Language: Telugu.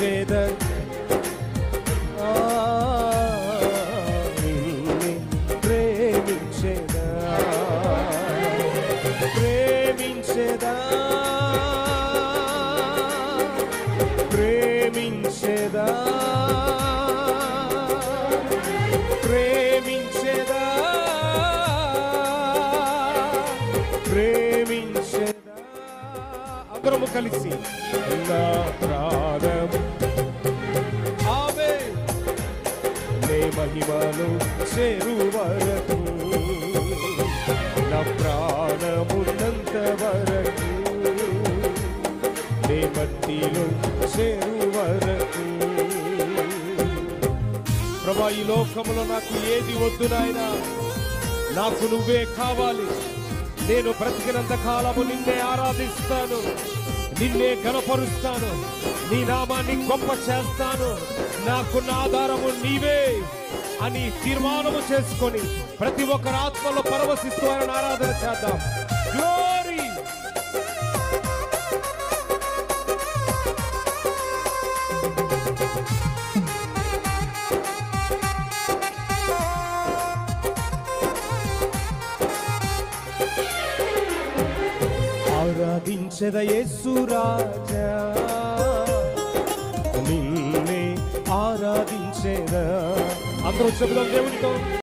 ప్రేమించేదా ప్రేమించేదా ప్రేమించేదా ప్రేమించేదా ప్రేమించేదా ప్రేమించేదా అందరము కలిసి నా ప్రాణం ఆమె నీ మహిమను చేరు వరకు నా ప్రాణమున్నంత వరకు నీ మట్టిలో చేరు వరకు ప్రభా ఈ లోకములో నాకు ఏది వద్దు నాయనా నాకు నువ్వే కావాలి నేను బ్రతికినంత కాలము నిన్నే ఆరాధిస్తాను నిన్నే ఘనపరుస్తాను నీ నామాన్ని గొప్ప చేస్తాను నాకున్న ఆధారము నీవే అని తీర్మానము చేసుకొని ప్రతి ఒక్కరి ఆత్మలో పరవశిస్తూ ఆయన ఆరాధన చేద్దాం గ్లోరీ ఆరాధించెద యేసు రాజా నిన్నే ఆరాధించెదా అందరూ చెబుదాం దేవునితో